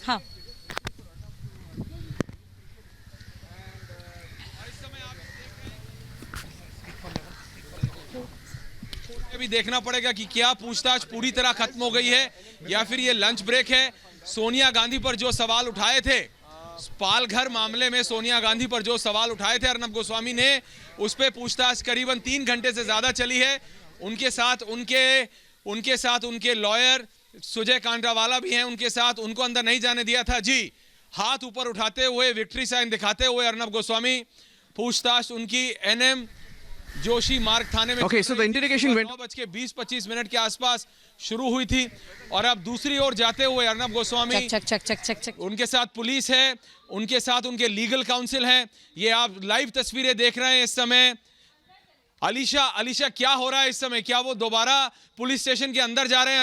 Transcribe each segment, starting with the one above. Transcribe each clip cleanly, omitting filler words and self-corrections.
हाँ, भी देखना पड़ेगा कि क्या पूछताछ पूरी तरह खत्म हो गई है या फिर ये लंच ब्रेक है। सोनिया गांधी पर जो सवाल उठाए थे, पालघर मामले में सोनिया गांधी पर जो सवाल उठाए थे अर्नब गोस्वामी ने, उस पर पूछताछ करीबन 3 घंटे से ज्यादा चली है। उनके साथ उनके लॉयर सुजय कांडरावाला भी हैं उनके साथ, उनको अंदर नहीं जाने दिया था। जी, हाथ ऊपर उठाते हुए विक्ट्री साइन दिखाते हुए अर्नब गोस्वामी, पूछताछ उनकी एनएम जोशी मार्ग थाने में Okay, so the interrogation went 9:20-25 के आसपास शुरू हुई थी और अब दूसरी ओर जाते हुए अर्नब गोस्वामी, चक। उनके साथ पुलिस है, उनके साथ उनके लीगल काउंसिल है। ये आप लाइव तस्वीरें देख रहे हैं इस समय। अलीशा क्या हो रहा है इस समय? क्या वो दोबारा पुलिस स्टेशन के अंदर जा रहे हैं?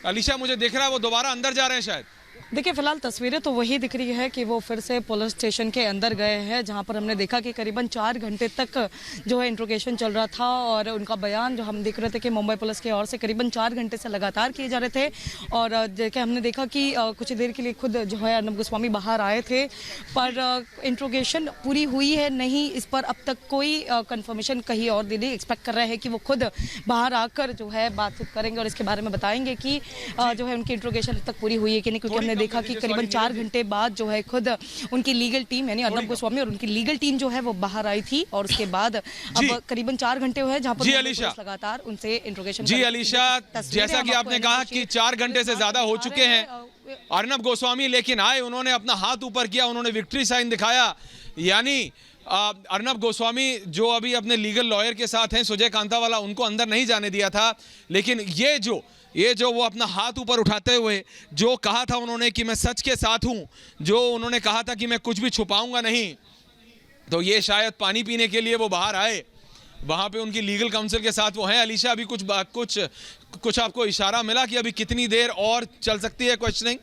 अलीशा मुझे दिख रहा है वो दोबारा अंदर जा रहे हैं शायद। देखिए, फिलहाल तस्वीरें तो वही दिख रही है कि वो फिर से पुलिस स्टेशन के अंदर गए हैं, जहां पर हमने देखा कि करीबन 4 घंटे तक जो है इंट्रोगेशन चल रहा था और उनका बयान जो हम देख रहे थे कि मुंबई पुलिस की ओर से करीबन 4 घंटे से लगातार किए जा रहे थे। और हमने देखा कि कुछ देर के लिए खुद जो है अर्नब गोस्वामी बाहर आए थे, पर इंट्रोगेशन पूरी हुई है नहीं, इस पर अब तक कोई कंफर्मेशन कहीं और दे नहीं। एक्सपेक्ट कर रहे हैं कि वो खुद बाहर आकर जो है बातचीत करेंगे और इसके बारे में बताएंगे कि जो है उनकी इंट्रोगेशन अब तक पूरी हुई है कि नहीं, क्योंकि हमने देखा कि करीबन 4 घंटे बाद जो है खुद उनकी लीगल टीम यानी अर्नब गोस्वामी और उनकी लीगल टीम जो है वो बाहर आई थी। और उसके बाद अब करीबन 4 घंटे हुए जहां पर पुलिस लगातार उनसे इंट्रोगेशन। जी अलीशा, जैसा कि आपने कहा कि 4 घंटे से ज्यादा हो चुके हैं अर्नब गोस्वामी, लेकिन आए, उन्होंने अपना हाथ ऊपर किया, उन्होंने विक्ट्री साइन दिखाया। यानी अर्नब गोस्वामी जो अभी अपने लीगल लॉयर के साथ हैं सुजय कांतावाला, उनको अंदर नहीं जाने दिया था, लेकिन ये जो वो अपना हाथ ऊपर उठाते हुए जो कहा था उन्होंने कि मैं सच के साथ हूं, जो उन्होंने कहा था कि मैं कुछ भी छुपाऊंगा नहीं, तो ये शायद पानी पीने के लिए वो बाहर आए, वहां पे उनकी लीगल काउंसिल के साथ वो हैं। अलीशा, अभी कुछ आपको इशारा मिला कि अभी कितनी देर और चल सकती है क्वेश्चनिंग?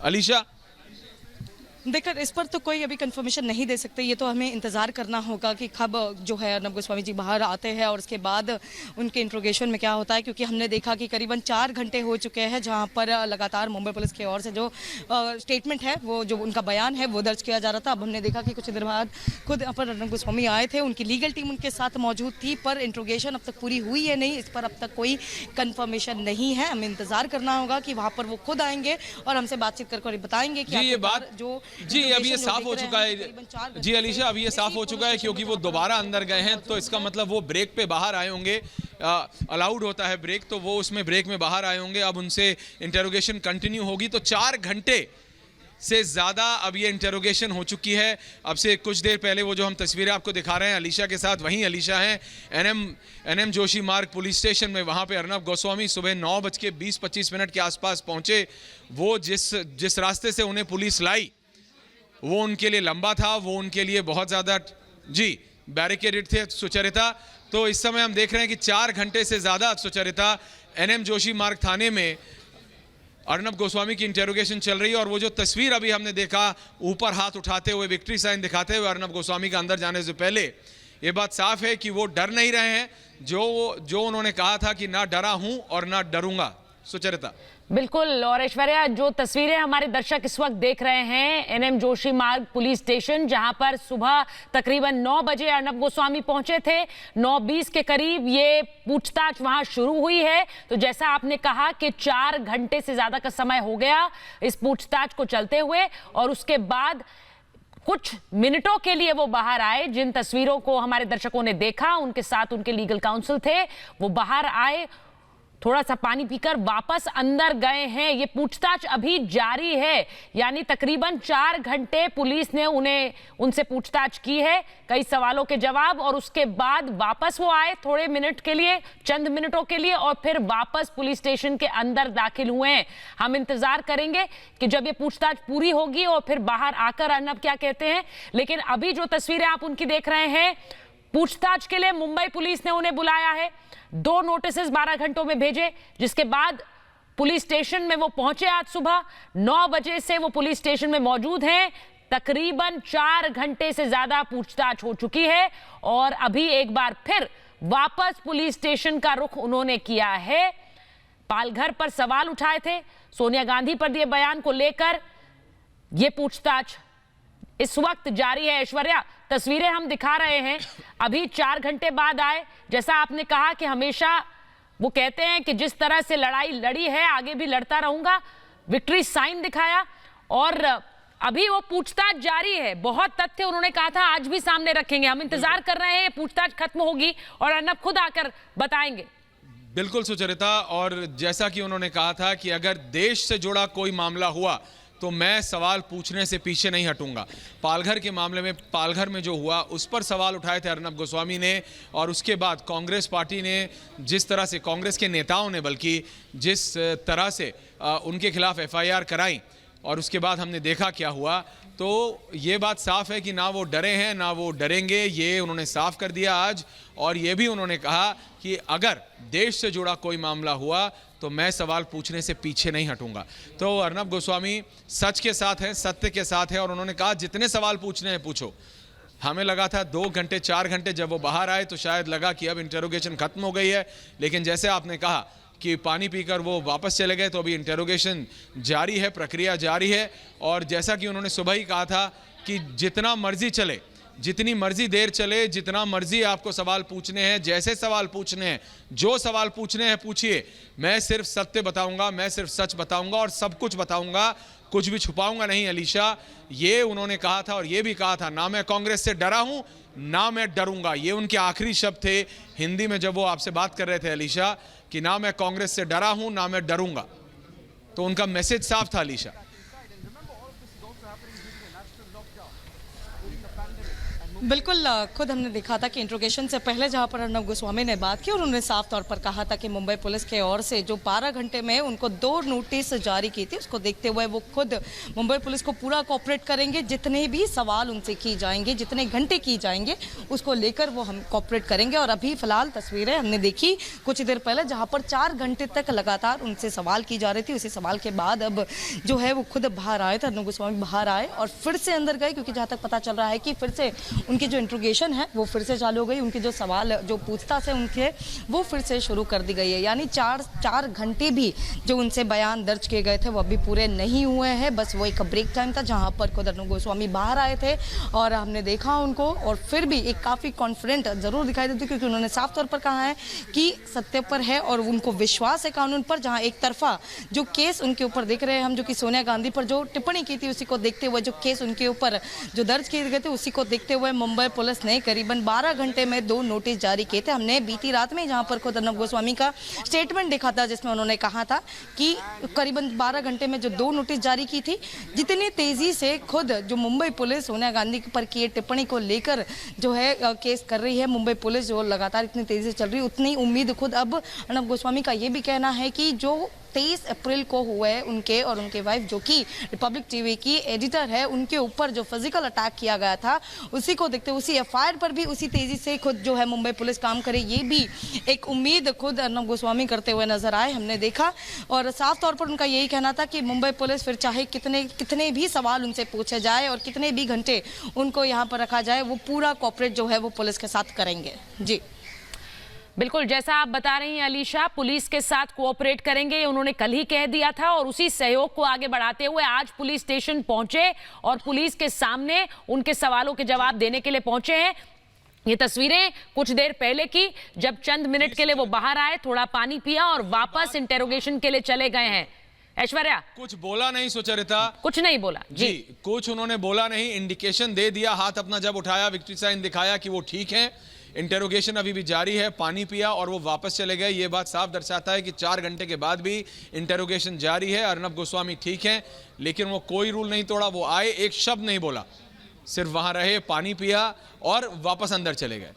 अलीशा, देखकर इस पर तो कोई अभी कंफर्मेशन नहीं दे सकते, ये तो हमें इंतज़ार करना होगा कि कब जो है अर्नब गोस्वामी जी बाहर आते हैं और उसके बाद उनके इंट्रोगेशन में क्या होता है। क्योंकि हमने देखा कि करीबन 4 घंटे हो चुके हैं जहां पर लगातार मुंबई पुलिस की ओर से जो स्टेटमेंट है, वो जो उनका बयान है वो दर्ज किया जा रहा था। अब हमने देखा कि कुछ देर बाद खुद यहाँ पर अर्नब गोस्वामी आए थे, उनकी लीगल टीम उनके साथ मौजूद थी, पर इंट्रोगेशन अब तक पूरी हुई है नहीं, इस पर अब तक कोई कन्फर्मेशन नहीं है। हमें इंतज़ार करना होगा कि वहाँ पर वो खुद आएंगे और हमसे बातचीत कर बताएंगे कि ये बात जो जी अब ये साफ हो चुका है। जी अलीशा, अब ये साफ हो चुका है क्योंकि वो दोबारा अंदर गए हैं, तो इसका मतलब वो ब्रेक पे बाहर आए होंगे। अलाउड होता है ब्रेक, तो वो उसमें ब्रेक में बाहर आए होंगे। अब उनसे इंटरोगेशन कंटिन्यू होगी, तो 4 घंटे से ज़्यादा अब ये इंटरोगेशन हो चुकी है। अब से कुछ देर पहले वो जो हम तस्वीरें आपको दिखा रहे हैं अलीशा के साथ, वहीं अलीशा हैं एनएम जोशी मार्ग पुलिस स्टेशन में। वहाँ पे अर्नब गोस्वामी सुबह 9:20-25 के आसपास पहुँचे। वो जिस रास्ते से उन्हें पुलिस लाई वो उनके लिए लंबा था, वो उनके लिए बहुत ज़्यादा बैरिकेडेड थे। सुचरिता, तो इस समय हम देख रहे हैं कि 4 घंटे से ज़्यादा सुचरिता एनएम जोशी मार्ग थाने में अर्नब गोस्वामी की इंटेरोगेशन चल रही है। और वो जो तस्वीर अभी हमने देखा ऊपर हाथ उठाते हुए विक्ट्री साइन दिखाते हुए अर्नब गोस्वामी का अंदर जाने से पहले, ये बात साफ है कि वो डर नहीं रहे हैं, जो उन्होंने कहा था कि ना डरा हूं और ना डरूंगा। सुचरिता, बिल्कुल। और ऐश्वर्या, जो तस्वीरें हमारे दर्शक इस वक्त देख रहे हैं एनएम जोशी मार्ग पुलिस स्टेशन, जहां पर सुबह तकरीबन 9 बजे अर्नब गोस्वामी पहुंचे थे, 9:20 के करीब ये पूछताछ वहां शुरू हुई है। तो जैसा आपने कहा कि 4 घंटे से ज्यादा का समय हो गया इस पूछताछ को चलते हुए, और उसके बाद कुछ मिनटों के लिए वो बाहर आए। जिन तस्वीरों को हमारे दर्शकों ने देखा, उनके साथ उनके लीगल काउंसिल थे, वो बाहर आए, थोड़ा सा पानी पीकर वापस अंदर गए हैं। ये पूछताछ अभी जारी है, यानी तकरीबन 4 घंटे पुलिस ने उनसे पूछताछ की है, कई सवालों के जवाब, और उसके बाद वापस वो आए थोड़े मिनट के लिए, चंद मिनटों के लिए, और फिर वापस पुलिस स्टेशन के अंदर दाखिल हुए हैं। हम इंतजार करेंगे कि जब ये पूछताछ पूरी होगी और फिर बाहर आकर अर्नब क्या कहते हैं। लेकिन अभी जो तस्वीरें आप उनकी देख रहे हैं, पूछताछ के लिए मुंबई पुलिस ने उन्हें बुलाया है, 2 नोटिस 12 घंटों में भेजे, जिसके बाद पुलिस स्टेशन में वो पहुंचे। आज सुबह 9 बजे से वो पुलिस स्टेशन में मौजूद हैं। तकरीबन 4 घंटे से ज्यादा पूछताछ हो चुकी है और अभी एक बार फिर वापस पुलिस स्टेशन का रुख उन्होंने किया है। पालघर पर सवाल उठाए थे, सोनिया गांधी पर दिए बयान को लेकर यह पूछताछ इस वक्त जारी है। ऐश्वर्या, तस्वीरें हम दिखा रहे हैं, अभी 4 घंटे बाद आए। जैसा आपने कहा कि हमेशा वो कहते हैं कि जिस तरह से लड़ाई लड़ी है आगे भी लड़ता रहूंगा, विक्ट्री साइन दिखाया, और अभी वो पूछताछ जारी है। बहुत तथ्य उन्होंने कहा था आज भी सामने रखेंगे। हम इंतजार कर रहे हैं पूछताछ खत्म होगी और अर्नब खुद आकर बताएंगे। बिल्कुल सुचरिता, और जैसा कि उन्होंने कहा था कि अगर देश से जुड़ा कोई मामला हुआ तो मैं सवाल पूछने से पीछे नहीं हटूंगा। पालघर के मामले में, पालघर में जो हुआ उस पर सवाल उठाए थे अर्नब गोस्वामी ने, और उसके बाद कांग्रेस पार्टी ने जिस तरह से, कांग्रेस के नेताओं ने बल्कि जिस तरह से उनके खिलाफ एफआईआर कराई, और उसके बाद हमने देखा क्या हुआ। तो ये बात साफ है कि ना वो डरे हैं ना वो डरेंगे, ये उन्होंने साफ कर दिया आज। और ये भी उन्होंने कहा कि अगर देश से जुड़ा कोई मामला हुआ तो मैं सवाल पूछने से पीछे नहीं हटूंगा। तो अर्नब गोस्वामी सच के साथ हैं, सत्य के साथ हैं, और उन्होंने कहा जितने सवाल पूछने हैं पूछो। हमें लगा था 2 घंटे 4 घंटे, जब वो बाहर आए तो शायद लगा कि अब इंटरोगेशन खत्म हो गई है, लेकिन जैसे आपने कहा कि पानी पीकर वो वापस चले गए, तो अभी इंटरोगेशन जारी है, प्रक्रिया जारी है। और जैसा कि उन्होंने सुबह ही कहा था कि जितना मर्जी चले, जितनी मर्जी देर चले, जितना मर्जी आपको सवाल पूछने हैं, जैसे सवाल पूछने हैं, जो सवाल पूछने हैं पूछिए, मैं सिर्फ सत्य बताऊंगा, मैं सिर्फ सच बताऊंगा और सब कुछ बताऊंगा, कुछ भी छुपाऊंगा नहीं। अलीशा, ये उन्होंने कहा था, और ये भी कहा था ना मैं कांग्रेस से डरा हूं ना मैं डरूंगा। ये उनके आखिरी शब्द थे हिंदी में जब वो आपसे बात कर रहे थे अलीशा, कि ना मैं कांग्रेस से डरा हूं ना मैं डरूंगा। तो उनका मैसेज साफ था अलीशा। बिल्कुल, खुद हमने देखा था कि इंट्रोगेशन से पहले जहां पर अर्नब गोस्वामी ने बात की और उन्होंने साफ तौर पर कहा था कि मुंबई पुलिस के ओर से जो 12 घंटे में उनको 2 नोटिस जारी की थी, उसको देखते हुए वो खुद मुंबई पुलिस को पूरा कोऑपरेट करेंगे। जितने भी सवाल उनसे की जाएंगे, जितने घंटे की जाएंगे, उसको लेकर वो हम कोऑपरेट करेंगे। और अभी फिलहाल तस्वीरें हमने देखी कुछ देर पहले जहाँ पर 4 घंटे तक लगातार उनसे सवाल की जा रही थी। उसी सवाल के बाद अब जो है वो खुद बाहर आए थे, अर्नब गोस्वामी बाहर आए और फिर से अंदर गए, क्योंकि जहाँ तक पता चल रहा है कि फिर से उनकी जो इंट्रोगेशन है वो फिर से चालू हो गई। उनके जो सवाल, जो पूछताछ है उनके, वो फिर से शुरू कर दी गई है। यानी 4 घंटे भी जो उनसे बयान दर्ज किए गए थे वो अभी पूरे नहीं हुए हैं। बस वो एक ब्रेक टाइम था जहां पर खुद अर्नब गोस्वामी बाहर आए थे और हमने देखा उनको, और फिर भी एक काफ़ी कॉन्फिडेंट जरूर दिखाई देती, क्योंकि उन्होंने साफ तौर पर कहा है कि सत्य पर है और उनको विश्वास है कानून पर। जहाँ एक तरफा जो केस उनके ऊपर देख रहे हैं हम, जो कि सोनिया गांधी पर जो टिप्पणी की थी उसी को देखते हुए, जो केस उनके ऊपर जो दर्ज किए गए थे उसी को देखते हुए मुंबई पुलिस ने करीबन 12 घंटे में 2 नोटिस जारी किए थे। हमने बीती रात में जहां पर खुद अर्नब गोस्वामी का स्टेटमेंट देखा था, जिसमें उन्होंने कहा था कि करीबन 12 घंटे में जो 2 नोटिस जारी की थी, जितनी तेजी से खुद जो मुंबई पुलिस सोनिया गांधी पर किए टिप्पणी को लेकर जो है केस कर रही है, मुंबई पुलिस जो लगातार इतनी तेजी से चल रही है, उतनी उम्मीद खुद अब अर्नब गोस्वामी का ये भी कहना है कि जो 23 अप्रैल को हुए उनके और उनके वाइफ, जो कि रिपब्लिक टीवी की एडिटर है, उनके ऊपर जो फिजिकल अटैक किया गया था, उसी को देखते, उसी एफआईआर पर भी उसी तेजी से खुद जो है मुंबई पुलिस काम करे, ये भी एक उम्मीद खुद अर्नब गोस्वामी करते हुए नजर आए, हमने देखा। और साफ तौर पर उनका यही कहना था कि मुंबई पुलिस फिर चाहे कितने भी सवाल उनसे पूछे जाए और कितने भी घंटे उनको यहाँ पर रखा जाए, वो पूरा कोऑपरेट जो है वो पुलिस के साथ करेंगे। जी बिल्कुल, जैसा आप बता रही हैं अलीशा, पुलिस के साथ कोऑपरेट करेंगे, ये उन्होंने कल ही कह दिया था, और उसी सहयोग को आगे बढ़ाते हुए आज पुलिस स्टेशन पहुंचे और पुलिस के सामने उनके सवालों के जवाब देने के लिए पहुंचे हैं। ये तस्वीरें कुछ देर पहले की, जब चंद मिनट के लिए वो बाहर आए, थोड़ा पानी पिया और वापस इंटेरोगेशन के लिए चले गए हैं। ऐश्वर्या, कुछ बोला नहीं सुचरिता, कुछ नहीं बोला जी, कुछ उन्होंने बोला नहीं, इंडिकेशन दे दिया, हाथ अपना जब उठाया, विक्ट्री साइन दिखाया कि वो ठीक है, इंटेरोगेशन अभी भी जारी है, पानी पिया और वो वापस चले गए। ये बात साफ दर्शाता है कि 4 घंटे के बाद भी इंटेरोगेशन जारी है, अर्नब गोस्वामी ठीक हैं, लेकिन वो कोई रूल नहीं तोड़ा, वो आए, एक शब्द नहीं बोला, सिर्फ वहां रहे, पानी पिया और वापस अंदर चले गए।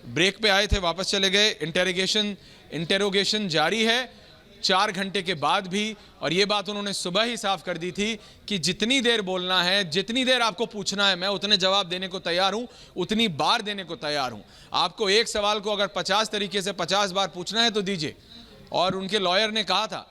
ब्रेक पे आए थे, वापस चले गए। इंटेरोगेशन जारी है 4 घंटे के बाद भी, और ये बात उन्होंने सुबह ही साफ कर दी थी कि जितनी देर बोलना है, जितनी देर आपको पूछना है, मैं उतने जवाब देने को तैयार हूं, उतनी बार देने को तैयार हूं। आपको एक सवाल को अगर 50 तरीके से 50 बार पूछना है तो दीजिए। और उनके लॉयर ने कहा था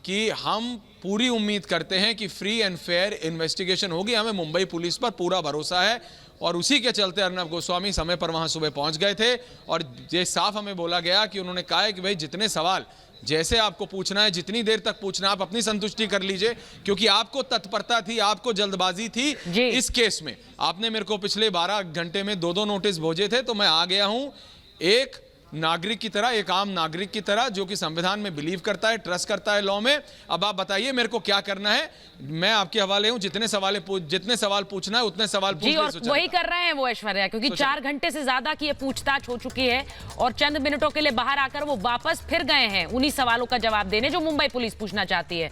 कि हम पूरी उम्मीद करते हैं कि फ्री एंड फेयर इन्वेस्टिगेशन होगी, हमें मुंबई पुलिस पर पूरा भरोसा है, और उसी के चलते अर्नब गोस्वामी समय पर वहां सुबह पहुंच गए थे। और ये साफ हमें बोला गया कि उन्होंने कहा है कि भाई जितने सवाल जैसे आपको पूछना है, जितनी देर तक पूछना है, आप अपनी संतुष्टि कर लीजिए, क्योंकि आपको तत्परता थी, आपको जल्दबाजी थी इस केस में। आपने मेरे को पिछले 12 घंटे में 2 नोटिस भेजे थे, तो मैं आ गया हूं एक नागरिक की तरह, एक आम नागरिक की तरह, जो कि संविधान में बिलीव करता है, ट्रस्ट करता है लॉ में। अब आप बताइए मेरे को क्या करना है, मैं आपके हवाले हूं। जितने सवाल पूछना है उतने सवाल पूछ जी, और वही कर रहे हैं वो ऐश्वर्या, क्योंकि 4 घंटे से ज्यादा की ये पूछताछ हो चुकी है और चंद मिनटों के लिए बाहर आकर वो वापस फिर गए हैं उन्हीं सवालों का जवाब देने जो मुंबई पुलिस पूछना चाहती है।